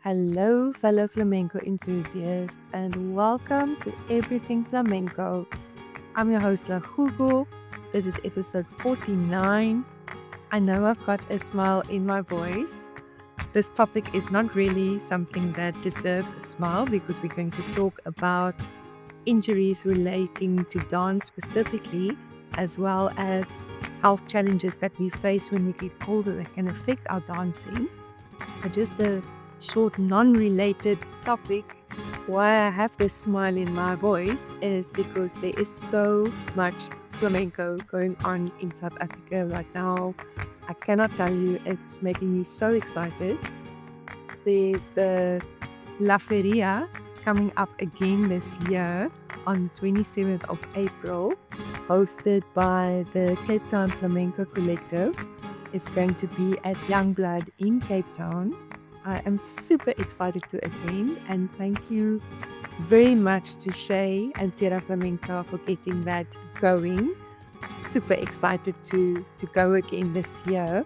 Hello, fellow flamenco enthusiasts, and welcome to Everything Flamenco. I'm your host, La Hugo. This is episode 49. I know I've got a smile in my voice. This topic is not really something that deserves a smile because we're going to talk about injuries relating to dance specifically, as well as health challenges that we face when we get older that can affect our dancing. But just a short, non-related topic, why I have this smile in my voice is because there is so much flamenco going on in South Africa right now. I cannot tell you, it's making me so excited. There's the La Feria coming up again this year on 27th of April, hosted by the Cape Town Flamenco Collective. It's going to be at Youngblood in Cape Town. I am super excited to attend, and thank you very much to Shay and Terra Flamenco for getting that going. Super excited to go again this year.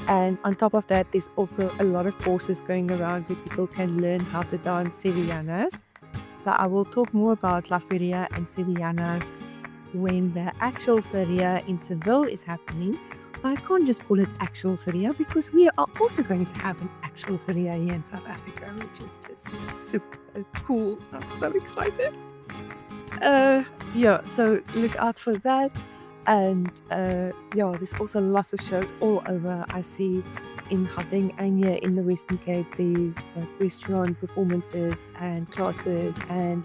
And on top of that, there's also a lot of courses going around where people can learn how to dance Sevillanas. So I will talk more about La Feria and Sevillanas when the actual Feria in Seville is happening. I can't just call it actual Feria because we are also going to have an actual Feria here in South Africa, which is just super cool. I'm so excited. So look out for that. And there's also lots of shows all over. I see in Gauteng and here in the Western Cape, there's restaurant performances and classes and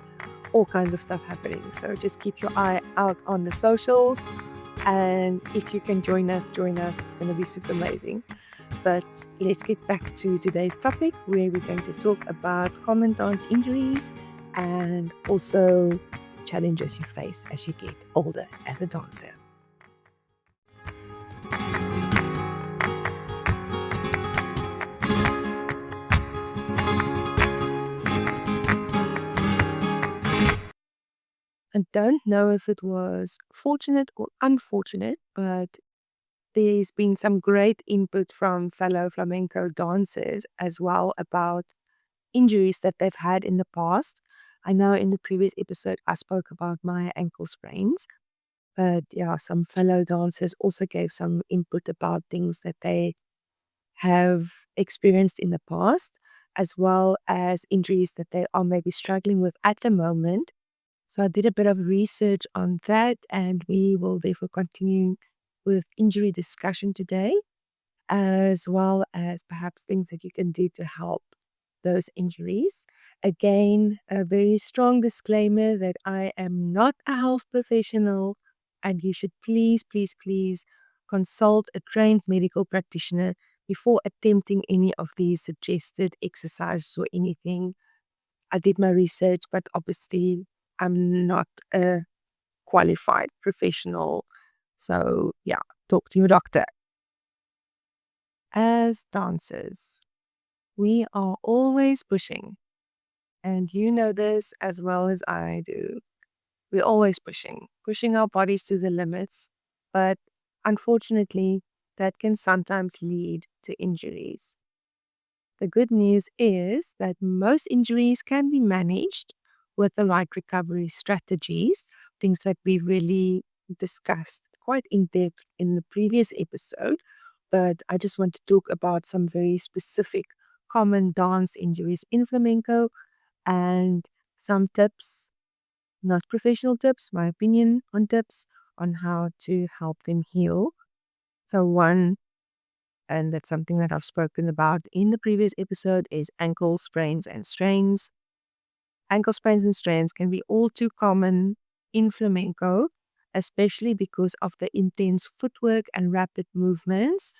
all kinds of stuff happening. So just keep your eye out on the socials. And if you can join us. It's going to be super amazing. But let's get back to today's topic, where we're going to talk about common dance injuries and also challenges you face as you get older as a dancer. I don't know if it was fortunate or unfortunate, but there's been some great input from fellow flamenco dancers as well about injuries that they've had in the past. I know in the previous episode I spoke about my ankle sprains, but some fellow dancers also gave some input about things that they have experienced in the past, as well as injuries that they are maybe struggling with at the moment. So I did a bit of research on that, and we will therefore continue with injury discussion today, as well as perhaps things that you can do to help those injuries. Again, a very strong disclaimer that I am not a health professional, and you should please, please, please consult a trained medical practitioner before attempting any of these suggested exercises or anything. I did my research, but obviously I'm not a qualified professional. So talk to your doctor. As dancers, we are always pushing. And you know this as well as I do. We're always pushing our bodies to the limits. But unfortunately, that can sometimes lead to injuries. The good news is that most injuries can be managed with the right recovery strategies, things that we really discussed quite in depth in the previous episode. But I just want to talk about some very specific common dance injuries in flamenco and some tips, not professional tips, my opinion on tips on how to help them heal. So one, and that's something that I've spoken about in the previous episode, is ankle sprains and strains. Ankle sprains and strains can be all too common in flamenco, especially because of the intense footwork and rapid movements.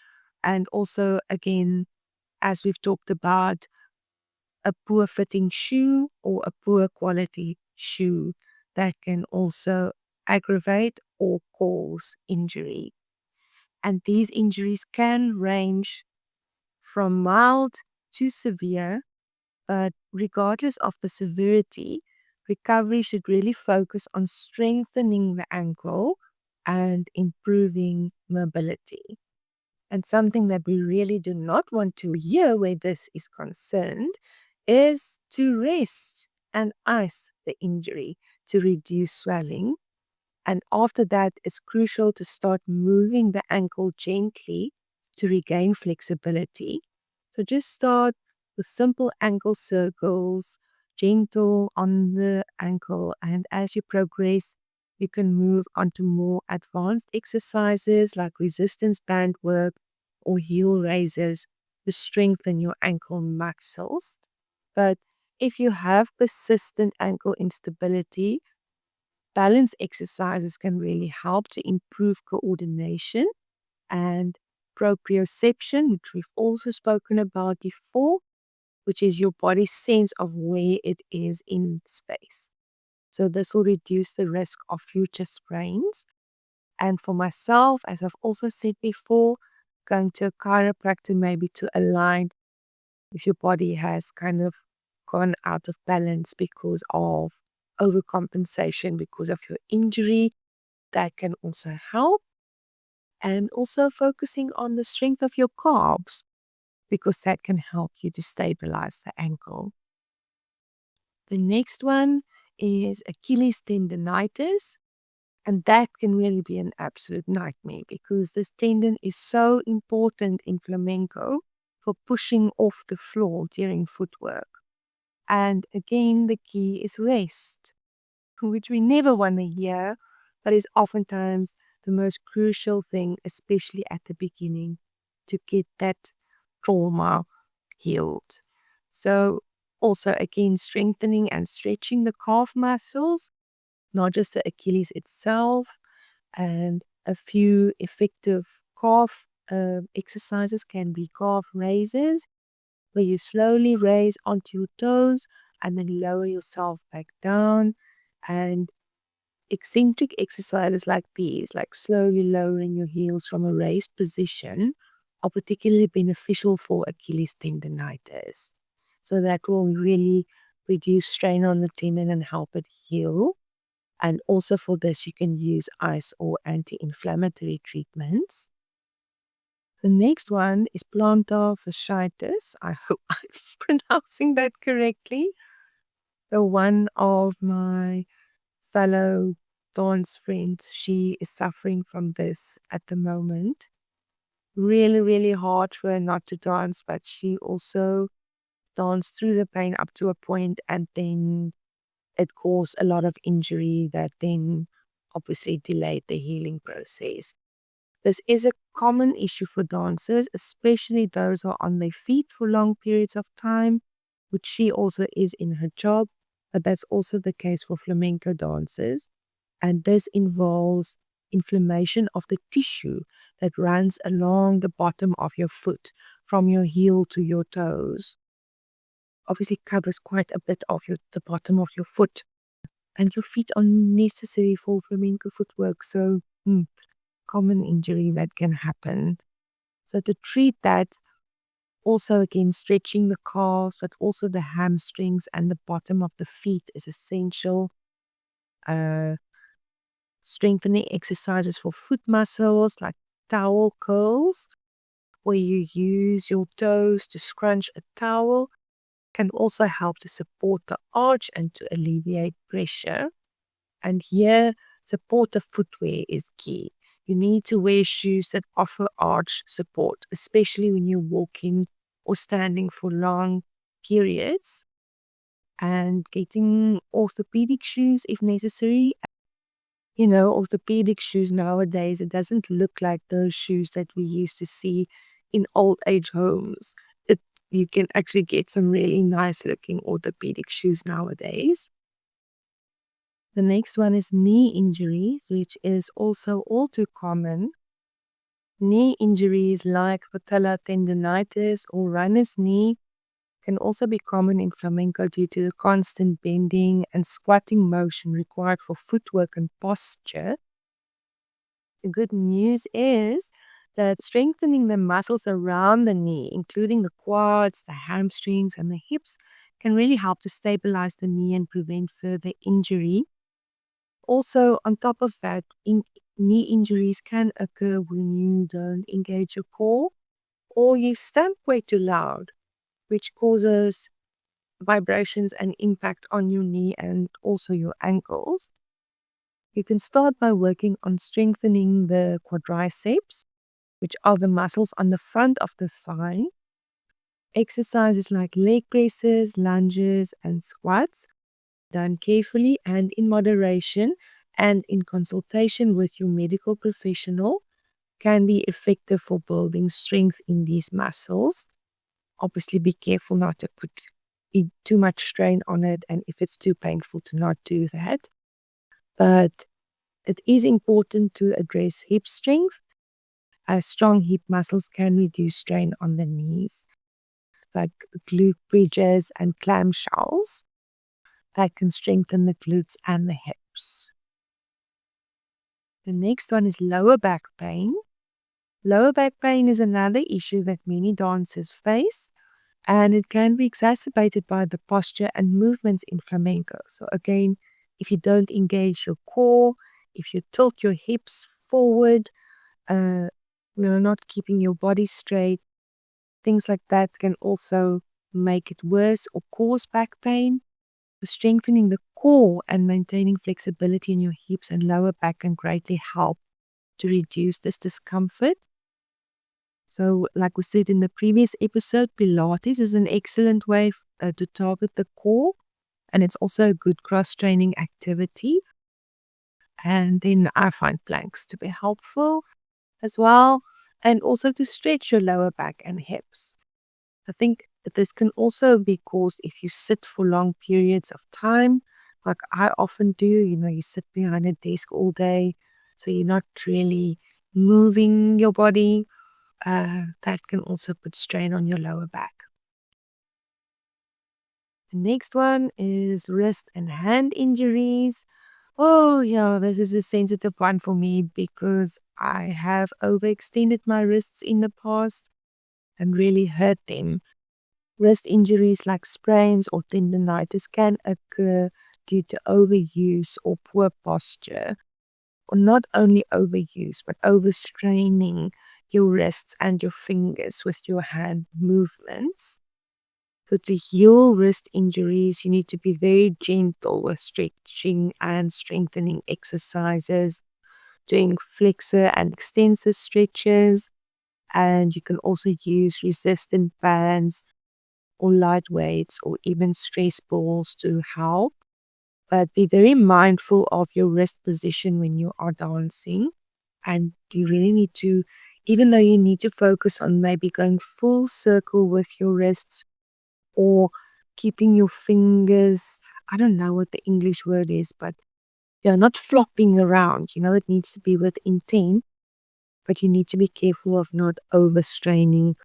And also, again, as we've talked about, a poor fitting shoe or a poor quality shoe that can also aggravate or cause injury. And these injuries can range from mild to severe, but regardless of the severity, recovery should really focus on strengthening the ankle and improving mobility. And something that we really do not want to hear where this is concerned is to rest and ice the injury to reduce swelling. And after that, it's crucial to start moving the ankle gently to regain flexibility. So just start with simple ankle circles, gentle on the ankle. And as you progress, you can move on to more advanced exercises like resistance band work or heel raises to strengthen your ankle muscles. But if you have persistent ankle instability, balance exercises can really help to improve coordination and proprioception, which we've also spoken about before, which is your body's sense of where it is in space. So this will reduce the risk of future sprains. And for myself, as I've also said before, going to a chiropractor maybe to align if your body has kind of gone out of balance because of overcompensation because of your injury, that can also help. And also focusing on the strength of your calves because that can help you to stabilize the ankle. The next one is Achilles tendonitis. And that can really be an absolute nightmare because this tendon is so important in flamenco for pushing off the floor during footwork. And again, the key is rest, which we never want to hear, but is oftentimes the most crucial thing, especially at the beginning, to get that trauma healed. So also again, strengthening and stretching the calf muscles, not just the Achilles itself, and a few effective calf exercises can be calf raises, where you slowly raise onto your toes and then lower yourself back down. And eccentric exercises like these, like slowly lowering your heels from a raised position, are particularly beneficial for Achilles tendonitis. So that will really reduce strain on the tendon and help it heal. And also for this, you can use ice or anti-inflammatory treatments. The next one is plantar fasciitis. I hope I'm pronouncing that correctly. So one of my fellow dance friends, she is suffering from this at the moment. Really, really hard for her not to dance, but she also danced through the pain up to a point, and then it caused a lot of injury that then obviously delayed the healing process. This is a common issue for dancers, especially those who are on their feet for long periods of time, which she also is in her job, but that's also the case for flamenco dancers. And this involves inflammation of the tissue that runs along the bottom of your foot, from your heel to your toes. Obviously covers quite a bit of the bottom of your foot. And your feet are necessary for flamenco footwork, so common injury that can happen. So to treat that, also again stretching the calves, but also the hamstrings and the bottom of the feet is essential. Strengthening exercises for foot muscles like towel curls, where you use your toes to scrunch a towel, can also help to support the arch and to alleviate pressure. And here, supportive footwear is key. You need to wear shoes that offer arch support, especially when you're walking or standing for long periods. And getting orthopedic shoes if necessary. You know, orthopedic shoes nowadays, it doesn't look like those shoes that we used to see in old age homes. You can actually get some really nice looking orthopedic shoes nowadays. The next one is knee injuries, which is also all too common. Knee injuries like patella tendonitis or runner's knee can also be common in flamenco due to the constant bending and squatting motion required for footwork and posture. The good news is that strengthening the muscles around the knee, including the quads, the hamstrings, and the hips, can really help to stabilize the knee and prevent further injury. Also, on top of that, knee injuries can occur when you don't engage your core or you stamp way too loud, which causes vibrations and impact on your knee and also your ankles. You can start by working on strengthening the quadriceps, which are the muscles on the front of the thigh. Exercises like leg presses, lunges, and squats, done carefully and in moderation and in consultation with your medical professional, can be effective for building strength in these muscles. Obviously, be careful not to put too much strain on it, and if it's too painful, to not do that. But it is important to address hip strength, as strong hip muscles can reduce strain on the knees, like glute bridges and clamshells that can strengthen the glutes and the hips. The next one is lower back pain. Lower back pain is another issue that many dancers face, and it can be exacerbated by the posture and movements in flamenco. So again, if you don't engage your core, if you tilt your hips forward, not keeping your body straight, things like that can also make it worse or cause back pain. Strengthening the core and maintaining flexibility in your hips and lower back can greatly help to reduce this discomfort. So, like we said in the previous episode, Pilates is an excellent way to target the core, and it's also a good cross-training activity. And then I find planks to be helpful as well, and also to stretch your lower back and hips. I think this can also be caused if you sit for long periods of time, like I often do. You sit behind a desk all day, so you're not really moving your body. That can also put strain on your lower back. The next one is wrist and hand injuries. Oh, yeah, this is a sensitive one for me because I have overextended my wrists in the past and really hurt them. Wrist injuries like sprains or tendinitis can occur due to overuse or poor posture, or not only overuse, but overstraining your wrists and your fingers with your hand movements. So to heal wrist injuries, you need to be very gentle with stretching and strengthening exercises, doing flexor and extensor stretches, and you can also use resistant bands or light weights or even stress balls to help. But be very mindful of your wrist position when you are dancing. And you really need to, even though you need to focus on maybe going full circle with your wrists or keeping your fingers, I don't know what the English word is, but they're not flopping around. It needs to be with intent, but you need to be careful of not overstraining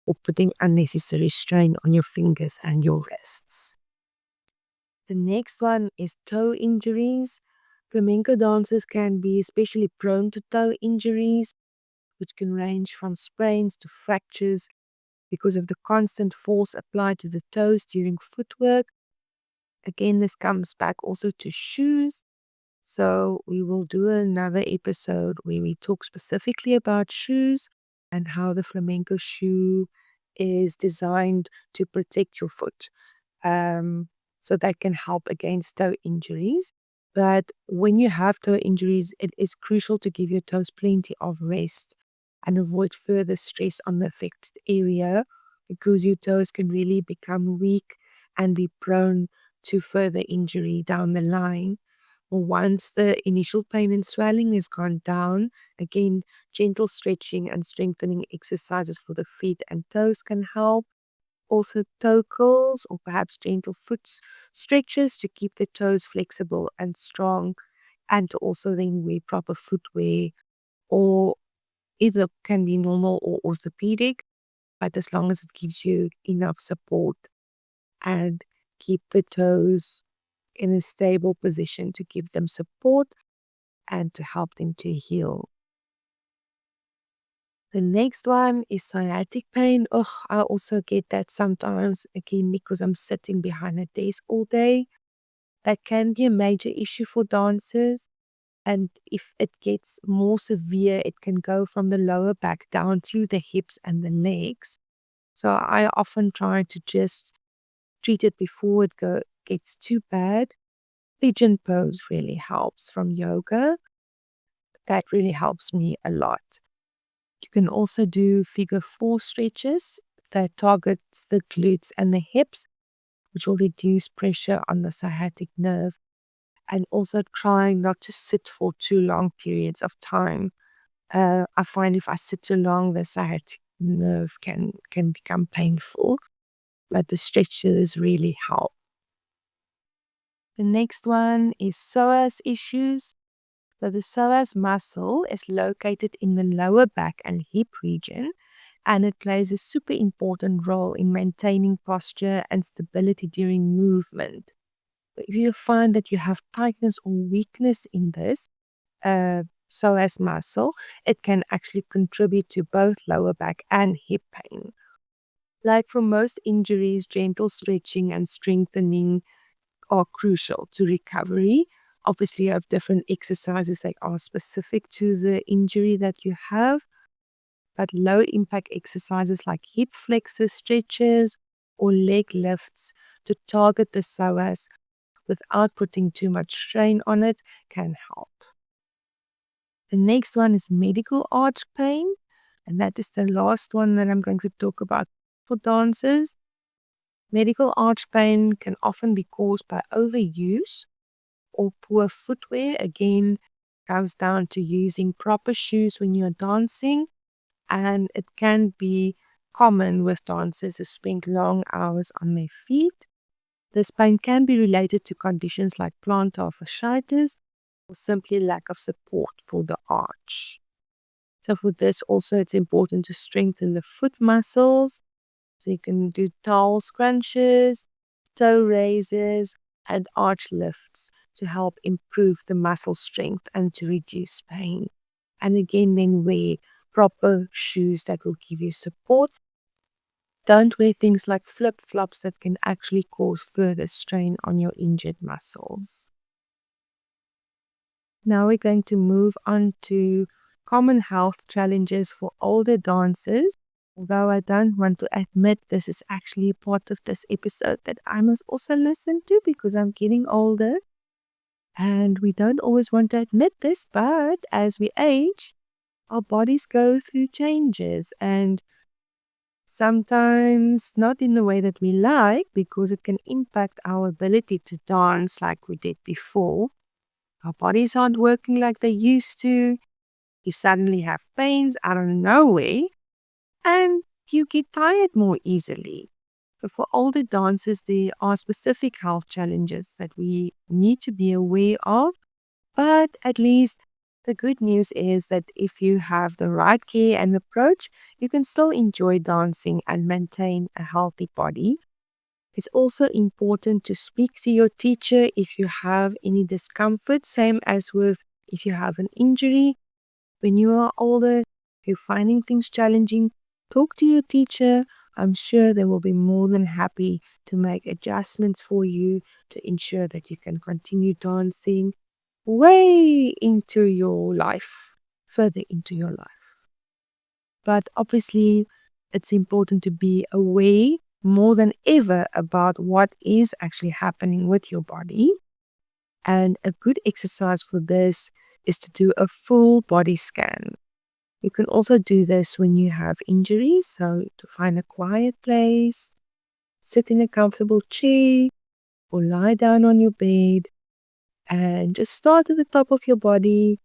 or putting unnecessary strain on your fingers and your wrists. The next one is toe injuries. Flamenco dancers can be especially prone to toe injuries, which can range from sprains to fractures because of the constant force applied to the toes during footwork. Again, this comes back also to shoes. So we will do another episode where we talk specifically about shoes and how the flamenco shoe is designed to protect your foot. So that can help against toe injuries. But when you have toe injuries, it is crucial to give your toes plenty of rest and avoid further stress on the affected area, because your toes can really become weak and be prone to further injury down the line. Once the initial pain and swelling has gone down, again, gentle stretching and strengthening exercises for the feet and toes can help. Also, toe curls or perhaps gentle foot stretches to keep the toes flexible and strong, and to also then wear proper footwear, or either can be normal or orthopedic, but as long as it gives you enough support and keep the toes in a stable position to give them support and to help them to heal. The next one is sciatic pain. Oh, I also get that sometimes, again, because I'm sitting behind a desk all day. That can be a major issue for dancers. And if it gets more severe, it can go from the lower back down through the hips and the legs. So I often try to just treat it before it gets too bad. Pigeon pose really helps from yoga. That really helps me a lot. You can also do figure 4 stretches that targets the glutes and the hips, which will reduce pressure on the sciatic nerve, and also trying not to sit for too long periods of time. I find if I sit too long, the sciatic nerve can become painful, but the stretches really help. The next one is psoas issues. So the psoas muscle is located in the lower back and hip region, and it plays a super important role in maintaining posture and stability during movement. If you find that you have tightness or weakness in this psoas muscle, it can actually contribute to both lower back and hip pain. Like for most injuries, gentle stretching and strengthening are crucial to recovery. Obviously, you have different exercises that are specific to the injury that you have, but low impact exercises like hip flexor stretches or leg lifts to target the psoas without putting too much strain on it can help. The next one is medial arch pain, and that is the last one that I'm going to talk about for dancers. Medial arch pain can often be caused by overuse or poor footwear. Again, comes down to using proper shoes when you're dancing, and it can be common with dancers who spend long hours on their feet. This pain can be related to conditions like plantar fasciitis or simply lack of support for the arch. So for this also, it's important to strengthen the foot muscles. So you can do towel scrunches, toe raises, and arch lifts to help improve the muscle strength and to reduce pain. And again, then wear proper shoes that will give you support. Don't wear things like flip-flops that can actually cause further strain on your injured muscles. Now we're going to move on to common health challenges for older dancers. Although I don't want to admit this is actually a part of this episode that I must also listen to because I'm getting older. And we don't always want to admit this, but as we age, our bodies go through changes, and sometimes not in the way that we like, because it can impact our ability to dance like we did before. Our bodies aren't working like they used to. You suddenly have pains out of nowhere, and you get tired more easily. So for older dancers, there are specific health challenges that we need to be aware of. But at least the good news is that if you have the right care and approach, you can still enjoy dancing and maintain a healthy body. It's also important to speak to your teacher if you have any discomfort, same as with if you have an injury. When you are older, if you're finding things challenging, talk to your teacher. I'm sure they will be more than happy to make adjustments for you to ensure that you can continue dancing way into your life, further into your life. But obviously, it's important to be aware more than ever about what is actually happening with your body. And a good exercise for this is to do a full body scan. You can also do this when you have injuries, so to find a quiet place, sit in a comfortable chair, or lie down on your bed, and just start at the top of your body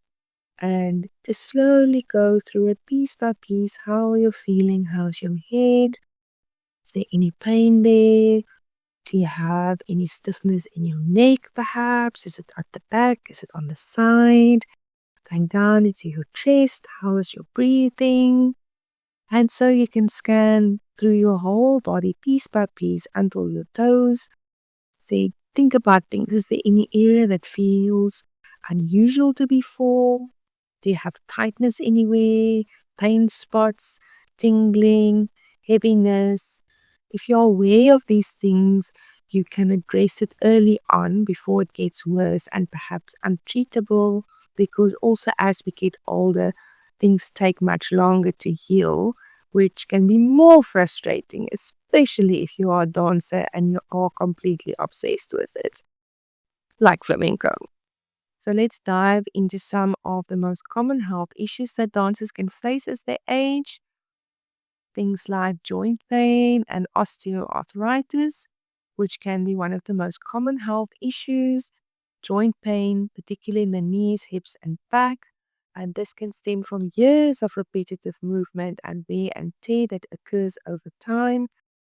and just slowly go through it piece by piece. How are you feeling? How's your head? Is there any pain there? Do you have any stiffness in your neck perhaps? Is it at the back? Is it on the side? Going down into your chest, how is your breathing? And so you can scan through your whole body piece by piece until your toes. Say, think about things. Is there any area that feels unusual to be sore? Do you have tightness anywhere? Pain spots, tingling, heaviness? If you're aware of these things, you can address it early on before it gets worse and perhaps untreatable. Because also as we get older, things take much longer to heal. which can be more frustrating, especially if you are a dancer and you are completely obsessed with it, like flamenco. So let's dive into some of the most common health issues that dancers can face as they age. Things like joint pain and osteoarthritis, which can be one of the most common health issues. Joint pain, particularly in the knees, hips, and back. And this can stem from years of repetitive movement and wear and tear that occurs over time.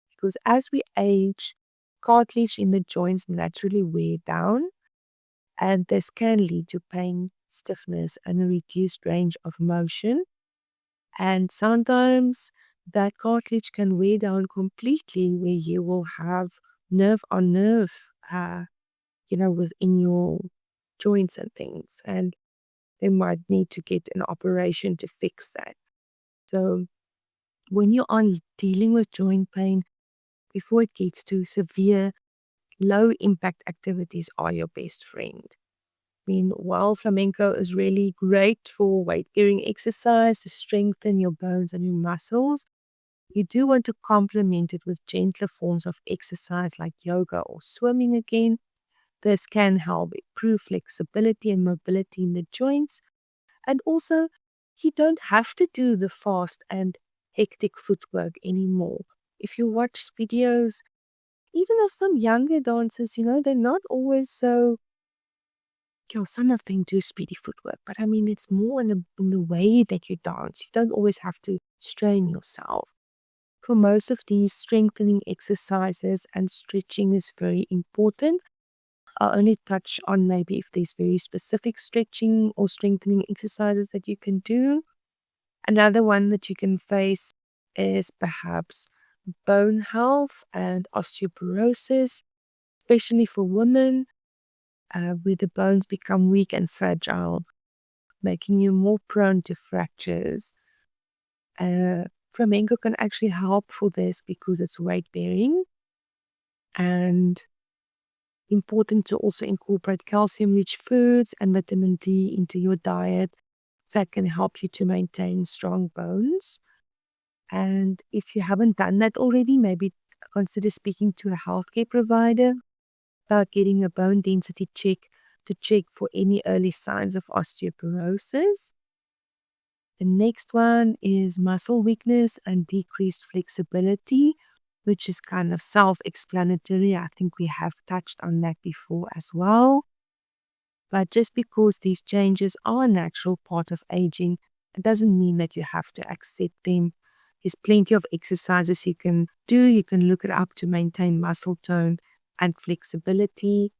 Because as we age, cartilage in the joints naturally wear down, and this can lead to pain, stiffness, and a reduced range of motion. And sometimes that cartilage can wear down completely, where you will have nerve on nerve, within your joints and things. And they might need to get an operation to fix that. So when you are dealing with joint pain, before it gets too severe, low impact activities are your best friend. I mean, while flamenco is really great for weight bearing exercise to strengthen your bones and your muscles, you do want to complement it with gentler forms of exercise like yoga or swimming again. This can help improve flexibility and mobility in the joints. And also, you don't have to do the fast and hectic footwork anymore. If you watch videos, even of some younger dancers, they're not always so, some of them do speedy footwork, but I mean, it's more in the way that you dance. You don't always have to strain yourself. For most of these, strengthening exercises and stretching is very important. I'll only touch on maybe if there's very specific stretching or strengthening exercises that you can do. Another one that you can face is perhaps bone health and osteoporosis, especially for women, where the bones become weak and fragile, making you more prone to fractures. Flamenco can actually help for this because it's weight bearing, and important to also incorporate calcium-rich foods and vitamin D into your diet. So that can help you to maintain strong bones. And if you haven't done that already, maybe consider speaking to a healthcare provider about getting a bone density check to check for any early signs of osteoporosis. The next one is muscle weakness and decreased flexibility, which is kind of self-explanatory. I think we have touched on that before as well. But just because these changes are a natural part of aging, it doesn't mean that you have to accept them. There's plenty of exercises you can do. You can look it up to maintain muscle tone and flexibility.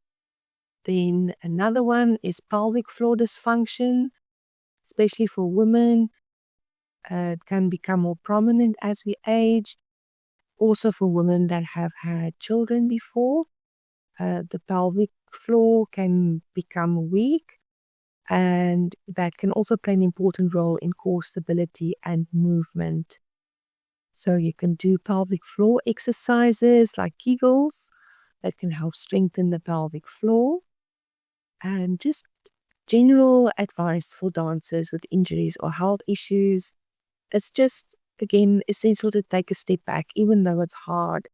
Then another one is pelvic floor dysfunction, especially for women. It can become more prominent as we age. Also for women that have had children before, the pelvic floor can become weak, and that can also play an important role in core stability and movement. So you can do pelvic floor exercises like Kegels that can help strengthen the pelvic floor. And just general advice for dancers with injuries or health issues. It's just, again, essential to take a step back, even though it's hard.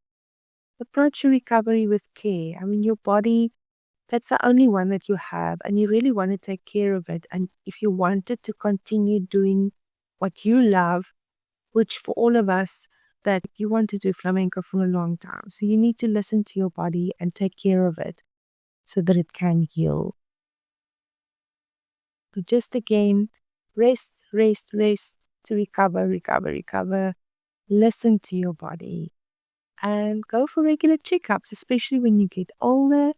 Approach your recovery with care. I mean, your body, that's the only one that you have, and you really want to take care of it. And if you wanted to continue doing what you love, which for all of us, that you want to do flamenco for a long time. So you need to listen to your body and take care of it so that it can heal. So just again, rest, rest, rest to recover. Listen to your body and go for regular checkups, especially when you get older.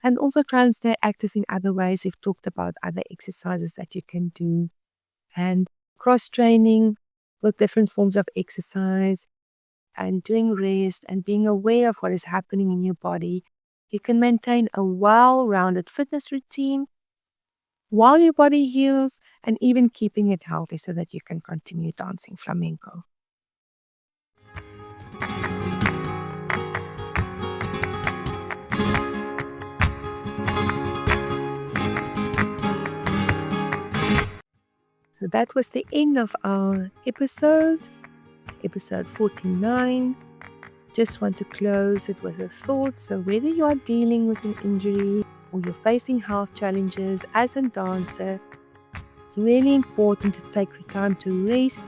And also try and stay active in other ways. We've talked about other exercises that you can do, and cross-training with different forms of exercise and doing rest and being aware of what is happening in your body. You can maintain a well-rounded fitness routine while your body heals, and even keeping it healthy so that you can continue dancing flamenco. So that was the end of our episode. episode 49. Just want to close it with a thought. So whether you are dealing with an injury or you're facing health challenges as a dancer, it's really important to take the time to rest,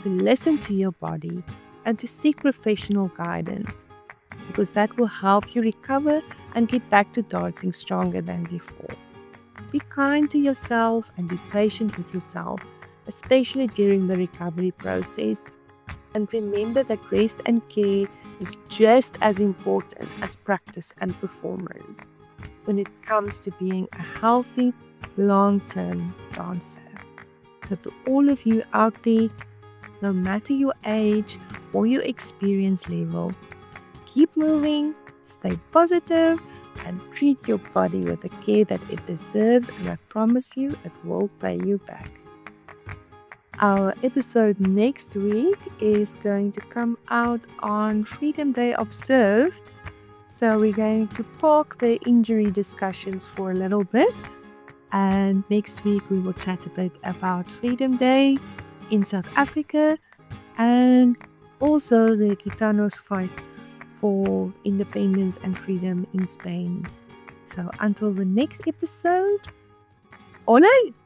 to listen to your body, and to seek professional guidance, because that will help you recover and get back to dancing stronger than before. Be kind to yourself and be patient with yourself, especially during the recovery process. And remember that rest and care is just as important as practice and performance when it comes to being a healthy, long-term dancer. So to all of you out there, no matter your age or your experience level, keep moving, stay positive, and treat your body with the care that it deserves, and I promise you it will pay you back. Our episode next week is going to come out on Freedom Day observed. So we're going to park the injury discussions for a little bit. And next week we will chat a bit about Freedom Day in South Africa and also the Gitanos fight for independence and freedom in Spain. So until the next episode, ole!